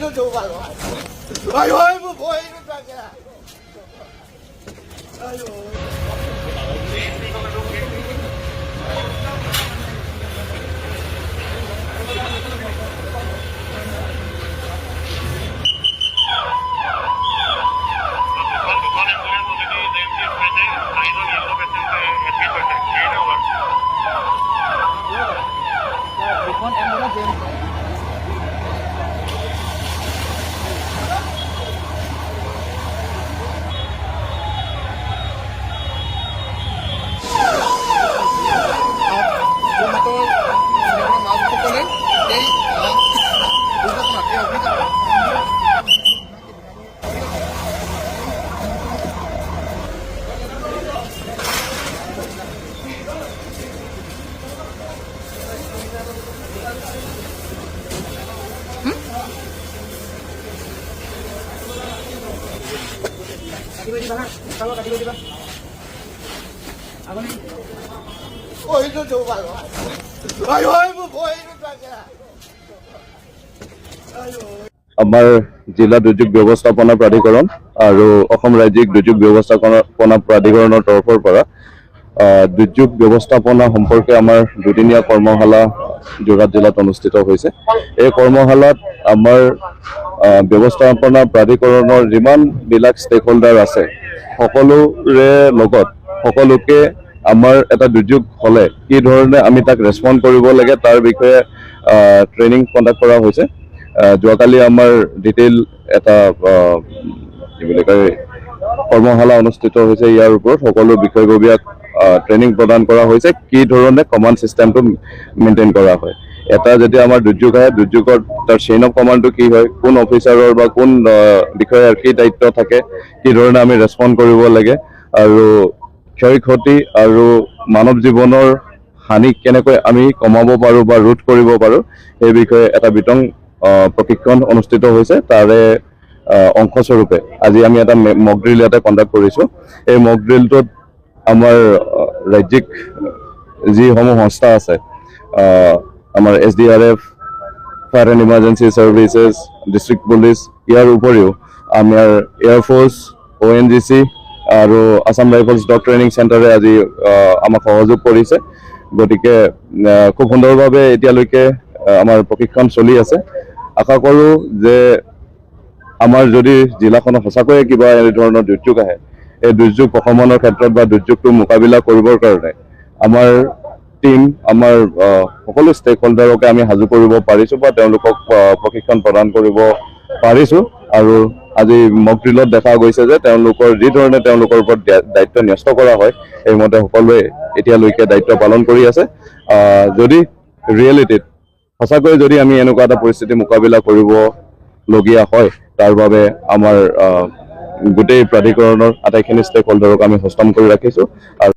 就走吧，哎呦，不可以这个，哎呦。我就走吧，哎呦，不可以这个，哎呦。আমাৰ জিলা দুৰ্যোগ ব্যৱস্থাপনা প্ৰাধিকৰণ আৰু অসম ৰাজ্যিক দুৰ্যোগ ব্যৱস্থাপনা প্ৰাধিকৰণৰ তৰফৰ পৰা দুৰ্যোগ ব্যৱস্থাপনা সম্পৰ্কে আমাৰ দুদিনীয়া কৰ্মশালা যোৰহাট জিলাত অনুষ্ঠিত হৈছে। এই কৰ্মশালাত আমাৰ ব্যৱস্থাপনা প্ৰাধিকৰণৰ যিমানবিলাক ষ্টেক হোল্ডাৰ আছে সকলোৰে লগত সকলোকে আমাৰ এটা দুৰ্যোগ হ'লে কি ধৰণে আমি তাক ৰেছপন্ড কৰিব লাগে তাৰ বিষয়ে ট্ৰেইনিং কণ্ডাক্ট কৰা হৈছে। যোৱাকালি আমাৰ ডিটেইল এটা কি বুলি কয় কৰ্মশালা অনুষ্ঠিত হৈছে। ইয়াৰ ওপৰত সকলো বিষয়ববীয়াক ট্ৰেইনিং প্ৰদান কৰা হৈছে কি ধৰণে কমাণ্ড ছিষ্টেমটো মেইনটেইন কৰা হয়। এটা যেতিয়া আমাৰ দুৰ্যোগ আহে দুৰ্যোগৰ তাৰ চেইন অফ কমাণ্ডটো কি হয়, কোন অফিচাৰৰ বা কোন বিষয়াৰ কি দায়িত্ব থাকে, কি ধৰণে আমি ৰেছপন্ড কৰিব লাগে আৰু ক্ষয় ক্ষতি আৰু মানৱ জীৱনৰ হানি কেনেকৈ আমি কমাব পাৰোঁ বা ৰোধ কৰিব পাৰোঁ সেই বিষয়ে এটা বিতং প্ৰশিক্ষণ অনুষ্ঠিত হৈছে। তাৰে অংশস্বৰূপে আজি আমি এটা মক ড্ৰিল ইয়াতে কণ্ডাক্ট কৰিছোঁ। এই মক ড্ৰিলটোত আমাৰ ৰাজ্যিক যিসমূহ সংস্থা আছে আমাৰ SDRF, fire and emergency services, district police, ইয়াৰ উপৰিও আমাৰ এয়াৰফ'ৰ্চ, ONGC আৰু আছাম ৰাইফলছ ডগ ট্ৰেইনিং চেণ্টাৰে আজি আমাক সহযোগ কৰিছে। গতিকে খুব সুন্দৰভাৱে এতিয়ালৈকে আমাৰ প্ৰশিক্ষণ চলি আছে। আশা কৰোঁ যে আমাৰ যদি জিলাখনত সঁচাকৈয়ে কিবা এনে ধৰণৰ দুৰ্যোগ আহে এই দুৰ্যোগ প্ৰশমনৰ ক্ষেত্ৰত বা দুৰ্যোগটো মোকাবিলা কৰিবৰ কাৰণে আমাৰ টিম আমাৰ সকলো ষ্টেক হোল্ডাৰকে আমি সাজু কৰিব পাৰিছোঁ বা তেওঁলোকক প্ৰশিক্ষণ প্ৰদান কৰিব পাৰিছোঁ। আৰু আজি মক ড্ৰিলত দেখা গৈছে যে তেওঁলোকৰ যি ধৰণে তেওঁলোকৰ ওপৰত দায়িত্ব ন্যস্ত কৰা হয় সেইমতে সকলোৱে এতিয়ালৈকে দায়িত্ব পালন কৰি আছে। যদি ৰিয়েলিটিত সঁচাকৈ যদি আমি এনেকুৱা এটা পৰিস্থিতি মোকাবিলা কৰিবলগীয়া হয় তাৰ বাবে আমাৰ গোটেই প্ৰাধিকৰণৰ আটাইখিনি ষ্টেক হোল্ডাৰক আমি সষ্টম কৰি ৰাখিছোঁ। আৰু